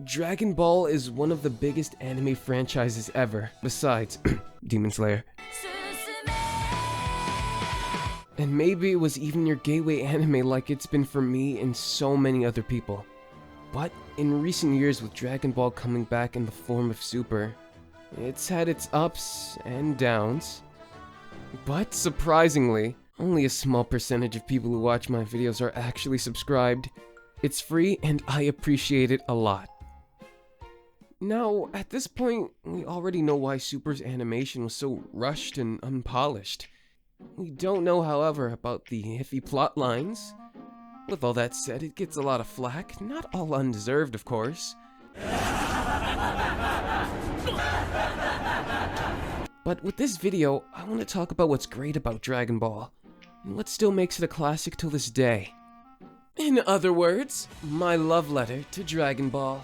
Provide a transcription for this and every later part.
Dragon Ball is one of the biggest anime franchises ever, besides Demon Slayer. And maybe it was even your gateway anime like it's been for me and so many other people. But in recent years, with Dragon Ball coming back in the form of Super, it's had its ups and downs. But surprisingly, only a small percentage of people who watch my videos are actually subscribed. It's free and I appreciate it a lot. Now, at this point, we already know why Super's animation was so rushed and unpolished. We don't know, however, about the iffy plot lines. With all that said, it gets a lot of flack, not all undeserved, of course. But with this video, I want to talk about what's great about Dragon Ball, and what still makes it a classic till this day. In other words, my love letter to Dragon Ball.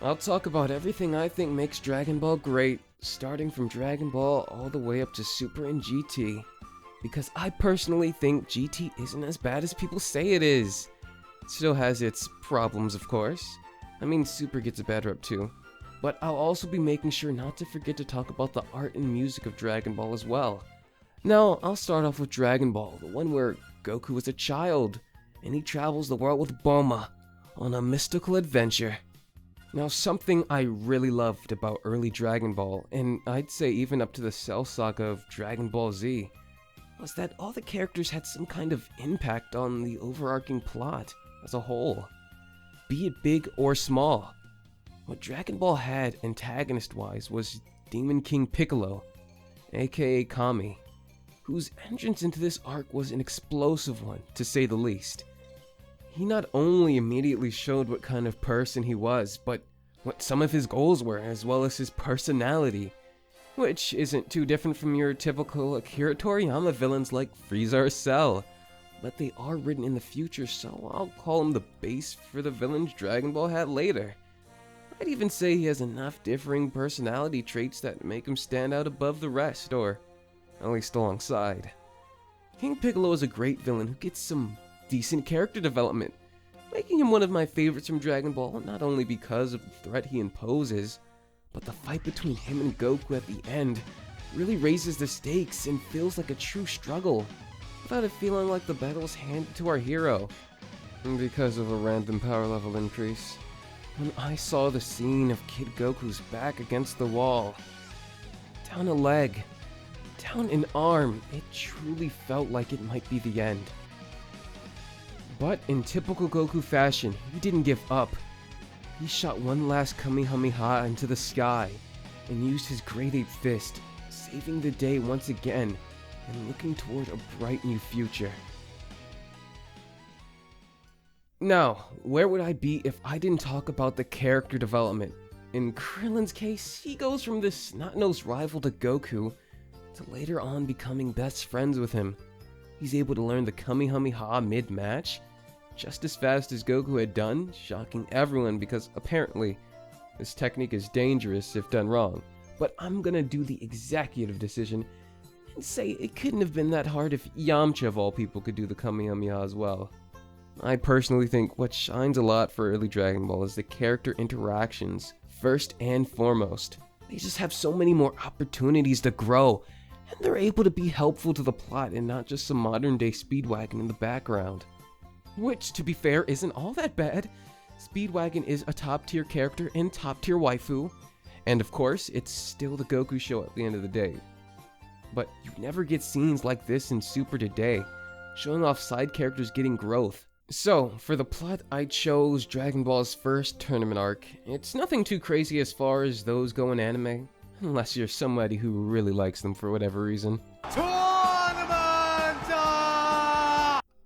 I'll talk about everything I think makes Dragon Ball great, starting from Dragon Ball all the way up to Super and GT, because I personally think GT isn't as bad as people say it is. It still has its problems, of course. I mean, Super gets a bad rep too. But I'll also be making sure not to forget to talk about the art and music of Dragon Ball as well. Now, I'll start off with Dragon Ball, the one where Goku is a child, and he travels the world with Bulma on a mystical adventure. Now, something I really loved about early Dragon Ball, and I'd say even up to the Cell Saga of Dragon Ball Z, was that all the characters had some kind of impact on the overarching plot as a whole, be it big or small. What Dragon Ball had antagonist-wise was Demon King Piccolo, aka Kami, whose entrance into this arc was an explosive one, to say the least. He not only immediately showed what kind of person he was, but what some of his goals were, as well as his personality, which isn't too different from your typical Akira Toriyama villains like Frieza or Cell, but they are written in the future, so I'll call him the base for the villains Dragon Ball had later. I'd even say he has enough differing personality traits that make him stand out above the rest, or at least alongside. King Piccolo is a great villain who gets some decent character development, making him one of my favorites from Dragon Ball, not only because of the threat he imposes, but the fight between him and Goku at the end really raises the stakes and feels like a true struggle, without it feeling like the battle was handed to our hero, because of a random power level increase. When I saw the scene of Kid Goku's back against the wall, down a leg, down an arm, it truly felt like it might be the end. But in typical Goku fashion, he didn't give up. He shot one last Kamehameha into the sky and used his Great Ape Fist, saving the day once again and looking toward a bright new future. Now, where would I be if I didn't talk about the character development? In Krillen's case, he goes from this snot-nosed rival to Goku, to later on becoming best friends with him. He's able to learn the Kamehameha mid-match, just as fast as Goku had done, shocking everyone because apparently this technique is dangerous if done wrong. But I'm gonna do the executive decision and say it couldn't have been that hard if Yamcha of all people could do the Kamehameha as well. I personally think what shines a lot for early Dragon Ball is the character interactions, first and foremost. They just have so many more opportunities to grow, and they're able to be helpful to the plot and not just some modern day Speedwagon in the background. Which, to be fair, isn't all that bad. Speedwagon is a top tier character and top tier waifu, and of course, it's still the Goku show at the end of the day. But you never get scenes like this in Super today, showing off side characters getting growth. So, for the plot, I chose Dragon Ball's first tournament arc. It's nothing too crazy as far as those go in anime, unless you're somebody who really likes them for whatever reason.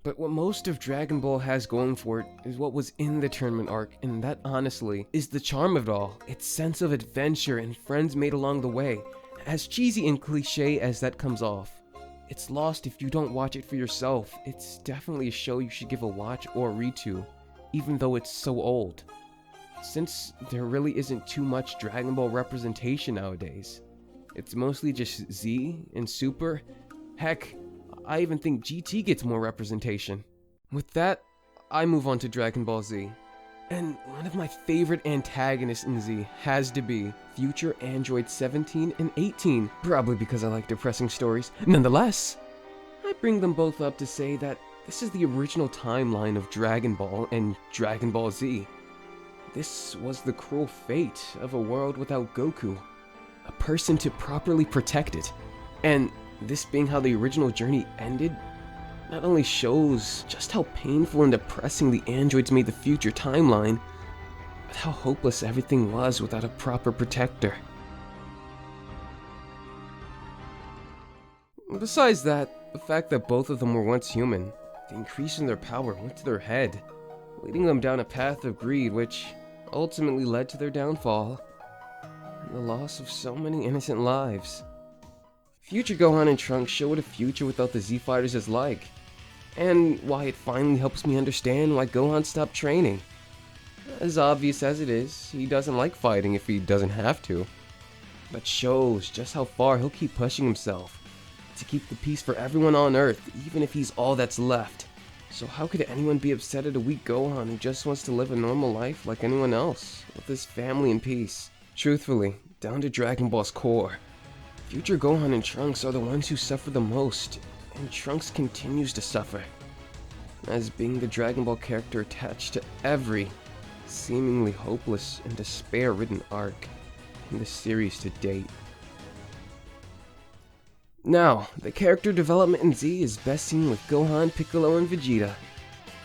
But what most of Dragon Ball has going for it is what was in the tournament arc, and that honestly is the charm of it all, its sense of adventure and friends made along the way, as cheesy and cliche as that comes off. It's lost if you don't watch it for yourself. It's definitely a show you should give a watch or read to, even though it's so old. Since there really isn't too much Dragon Ball representation nowadays. It's mostly just Z and Super. Heck, I even think GT gets more representation. With that, I move on to Dragon Ball Z. And one of my favorite antagonists in Z has to be future Android 17 and 18, probably because I like depressing stories. Nonetheless, I bring them both up to say that this is the original timeline of Dragon Ball and Dragon Ball Z. This was the cruel fate of a world without Goku, a person to properly protect it. And this being how the original journey ended, not only shows just how painful and depressing the androids made the future timeline, but how hopeless everything was without a proper protector. Besides that, the fact that both of them were once human, the increase in their power went to their head, leading them down a path of greed which ultimately led to their downfall, and the loss of so many innocent lives. Future Gohan and Trunks show what a future without the Z-Fighters is like, and why it finally helps me understand why Gohan stopped training. As obvious as it is, he doesn't like fighting if he doesn't have to, but shows just how far he'll keep pushing himself to keep the peace for everyone on Earth, even if he's all that's left. So how could anyone be upset at a weak Gohan who just wants to live a normal life like anyone else, with his family in peace? Truthfully, down to Dragon Ball's core, future Gohan and Trunks are the ones who suffer the most, and Trunks continues to suffer, as being the Dragon Ball character attached to every seemingly hopeless and despair-ridden arc in the series to date. Now, the character development in Z is best seen with Gohan, Piccolo, and Vegeta.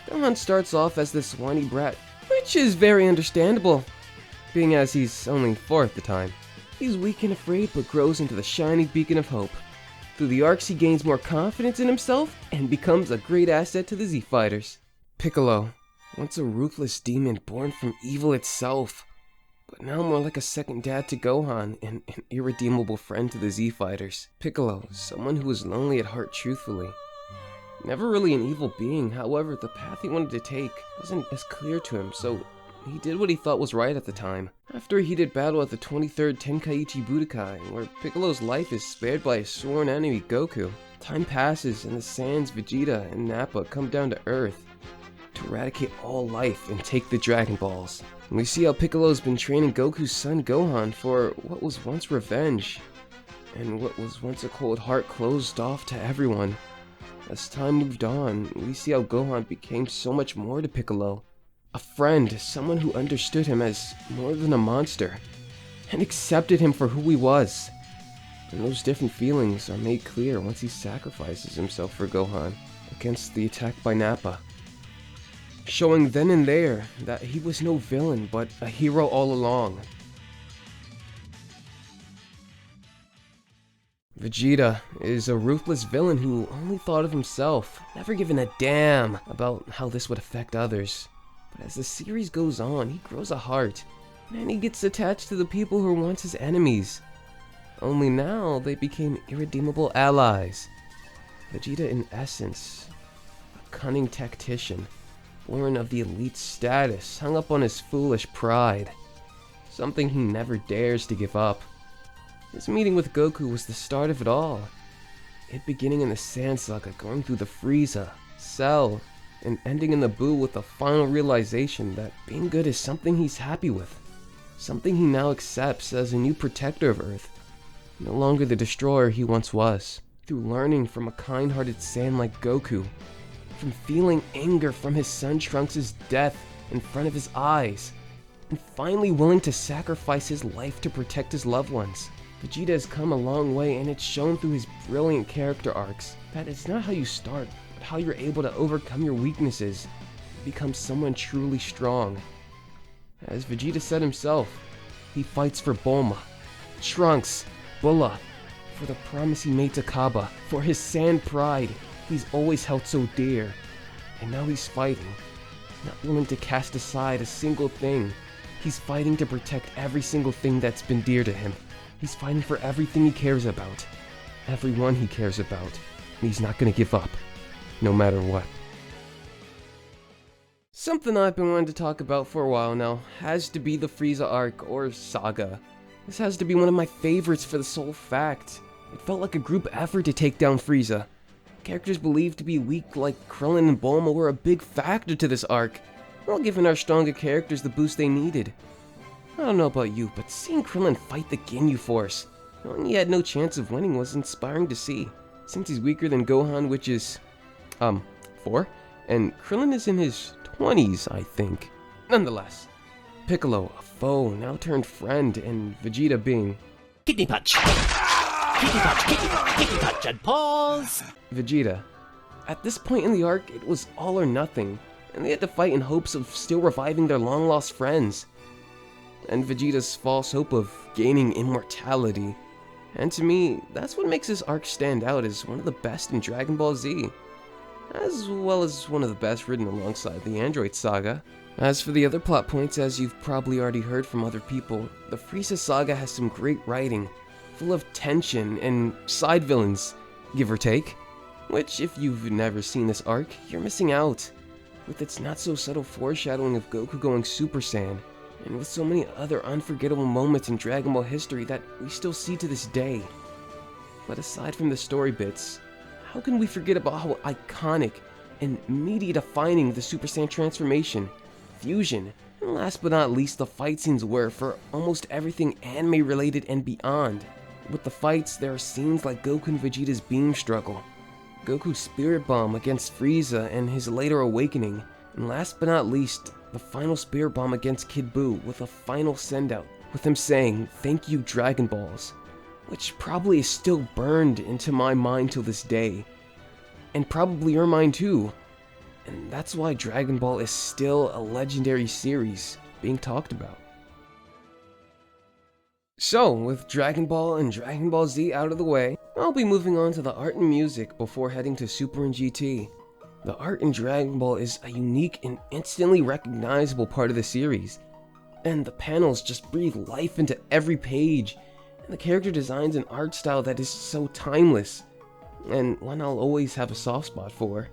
Gohan starts off as this whiny brat, which is very understandable, being as he's only 4 at the time. He's weak and afraid, but grows into the shining beacon of hope. Through the arcs, he gains more confidence in himself and becomes a great asset to the Z-Fighters. Piccolo, once a ruthless demon born from evil itself, but now more like a second dad to Gohan and an irredeemable friend to the Z-Fighters. Piccolo, someone who was lonely at heart truthfully. Never really an evil being, however, the path he wanted to take wasn't as clear to him, so he did what he thought was right at the time. After a heated battle at the 23rd Tenkaichi Budokai, where Piccolo's life is spared by his sworn enemy Goku, time passes and the Saiyans Vegeta and Nappa come down to Earth to eradicate all life and take the Dragon Balls. And we see how Piccolo's been training Goku's son Gohan for what was once revenge, and what was once a cold heart closed off to everyone. As time moved on, we see how Gohan became so much more to Piccolo. A friend, someone who understood him as more than a monster, and accepted him for who he was. And those different feelings are made clear once he sacrifices himself for Gohan against the attack by Nappa, showing then and there that he was no villain but a hero all along. Vegeta is a ruthless villain who only thought of himself, never given a damn about how this would affect others. But as the series goes on, he grows a heart, and he gets attached to the people who were once his enemies. Only now they became irredeemable allies. Vegeta, in essence, a cunning tactician, born of the elite status, hung up on his foolish pride, something he never dares to give up. His meeting with Goku was the start of it all, it beginning in the Sand Saga, going through the Frieza, Cell, and ending in the Buu with the final realization that being good is something he's happy with, something he now accepts as a new protector of Earth, no longer the destroyer he once was. Through learning from a kind-hearted Saiyan like Goku, from feeling anger from his son Trunks' death in front of his eyes, and finally willing to sacrifice his life to protect his loved ones. Vegeta has come a long way, and it's shown through his brilliant character arcs that it's not how you start, but how you're able to overcome your weaknesses and become someone truly strong. As Vegeta said himself, he fights for Bulma, Trunks, Bulma, for the promise he made to Kaba, for his Sand pride he's always held so dear, and now he's fighting, not willing to cast aside a single thing. He's fighting to protect every single thing that's been dear to him. He's fighting for everything he cares about, everyone he cares about, and he's not gonna give up, no matter what. Something I've been wanting to talk about for a while now has to be the Frieza Arc, or Saga. This has to be one of my favorites for the sole fact it felt like a group effort to take down Frieza. Characters believed to be weak like Krillen and Bulma were a big factor to this arc, everyone while giving our stronger characters the boost they needed. I don't know about you, but seeing Krillen fight the Ginyu Force, knowing he had no chance of winning, was inspiring to see, since he's weaker than Gohan, which is, 4, and Krillen is in his 20s, I think. Nonetheless, Piccolo, a foe, now turned friend, and Vegeta being Kidney punch! Kidney punch, kidney punch, kidney punch, and pause! Vegeta. At this point in the arc, it was all or nothing, and they had to fight in hopes of still reviving their long-lost friends. And Vegeta's false hope of gaining immortality. And to me, that's what makes this arc stand out as one of the best in Dragon Ball Z, as well as one of the best written alongside the Android Saga. As for the other plot points, as you've probably already heard from other people, the Frieza Saga has some great writing, full of tension and side villains, give or take, which if you've never seen this arc, you're missing out, with its not-so-subtle foreshadowing of Goku going Super Saiyan, and with so many other unforgettable moments in Dragon Ball history that we still see to this day. But aside from the story bits, how can we forget about how iconic and media-defining the Super Saiyan transformation, fusion, and last but not least the fight scenes were for almost everything anime-related and beyond. With the fights, there are scenes like Goku and Vegeta's beam struggle, Goku's spirit bomb against Frieza and his later awakening, and last but not least, the final spirit bomb against Kid Buu with a final sendout, with him saying, "Thank you, Dragon Balls," which probably is still burned into my mind till this day, and probably your mind too, and that's why Dragon Ball is still a legendary series being talked about. So, with Dragon Ball and Dragon Ball Z out of the way, I'll be moving on to the art and music before heading to Super and GT. The art in Dragon Ball is a unique and instantly recognizable part of the series, and the panels just breathe life into every page, and the character designs an art style that is so timeless, and one I'll always have a soft spot for.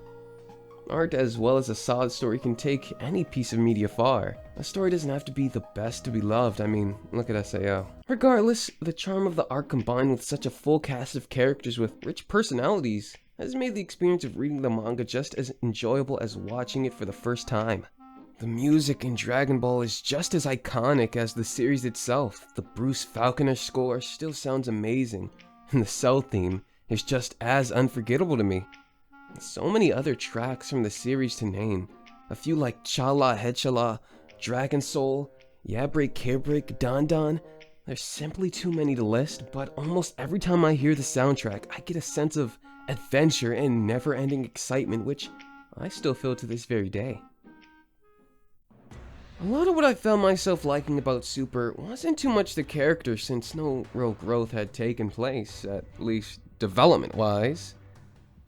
Art as well as a solid story can take any piece of media far. A story doesn't have to be the best to be loved, I mean, look at SAO. Regardless, the charm of the art combined with such a full cast of characters with rich personalities has made the experience of reading the manga just as enjoyable as watching it for the first time. The music in Dragon Ball is just as iconic as the series itself. The Bruce Falconer score still sounds amazing, and the Cell theme is just as unforgettable to me. And so many other tracks from the series to name, a few like Chala Headchala, Dragon Soul, Yeah Break Care Break, Don Don. There's simply too many to list, but almost every time I hear the soundtrack, I get a sense of adventure and never-ending excitement, which I still feel to this very day. A lot of what I found myself liking about Super wasn't too much the characters, since no real growth had taken place, at least development-wise.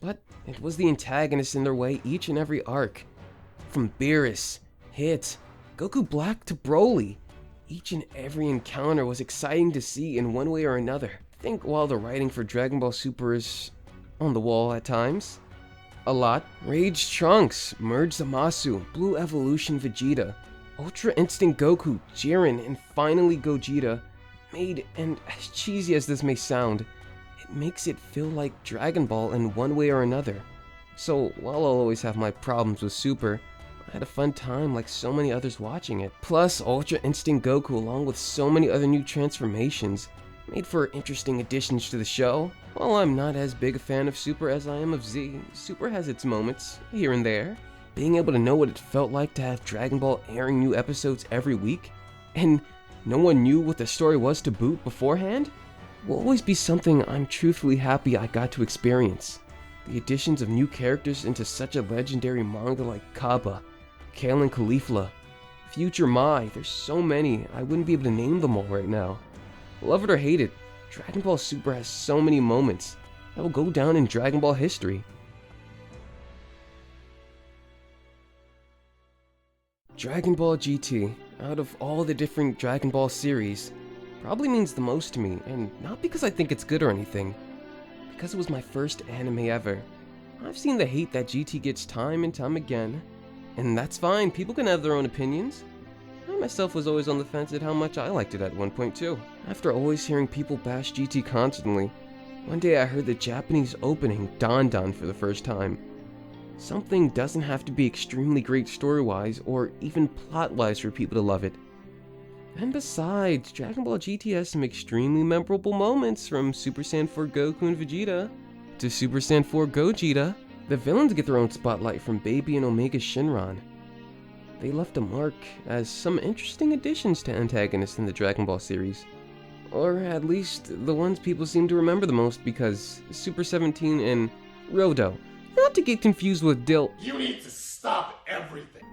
But it was the antagonists in their way each and every arc. From Beerus, Hit, Goku Black to Broly, each and every encounter was exciting to see in one way or another. I think while the writing for Dragon Ball Super is on the wall at times, a lot. Rage Trunks, Merge Zamasu, Blue Evolution Vegeta, Ultra Instinct Goku, Jiren, and finally Gogeta made, and as cheesy as this may sound, it makes it feel like Dragon Ball in one way or another. So while I'll always have my problems with Super, I had a fun time like so many others watching it. Plus, Ultra Instinct Goku along with so many other new transformations made for interesting additions to the show. While I'm not as big a fan of Super as I am of Z, Super has its moments, here and there. Being able to know what it felt like to have Dragon Ball airing new episodes every week, and no one knew what the story was to boot beforehand, will always be something I'm truthfully happy I got to experience. The additions of new characters into such a legendary manga like Kaba, Kale and Caulifla, Future Mai, there's so many, I wouldn't be able to name them all right now. Love it or hate it, Dragon Ball Super has so many moments that will go down in Dragon Ball history. Dragon Ball GT, out of all the different Dragon Ball series, probably means the most to me, and not because I think it's good or anything, because it was my first anime ever. I've seen the hate that GT gets time and time again, and that's fine, people can have their own opinions. I myself was always on the fence at how much I liked it at one point too. After always hearing people bash GT constantly, one day I heard the Japanese opening Don Don for the first time. Something doesn't have to be extremely great story-wise or even plot-wise for people to love it. And besides, Dragon Ball GT has some extremely memorable moments, from Super Saiyan 4 Goku and Vegeta to Super Saiyan 4 Gogeta. The villains get their own spotlight, from Baby and Omega Shinron. They left a mark as some interesting additions to antagonists in the Dragon Ball series. Or at least the ones people seem to remember the most, because Super 17 and Rodo, not to get confused with Dill, You need to stop everything.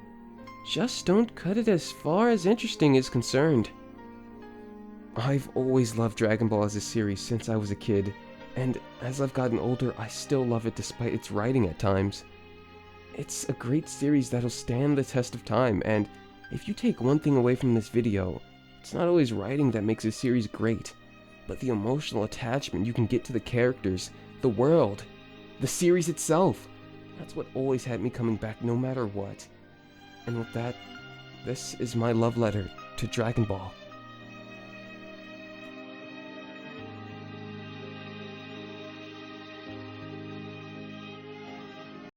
just don't cut it as far as interesting is concerned. I've always loved Dragon Ball as a series since I was a kid, and as I've gotten older, I still love it despite its writing at times. It's a great series that'll stand the test of time, and if you take one thing away from this video, it's not always writing that makes a series great, but the emotional attachment you can get to the characters, the world, the series itself. That's what always had me coming back no matter what. And with that, this is my love letter to Dragon Ball.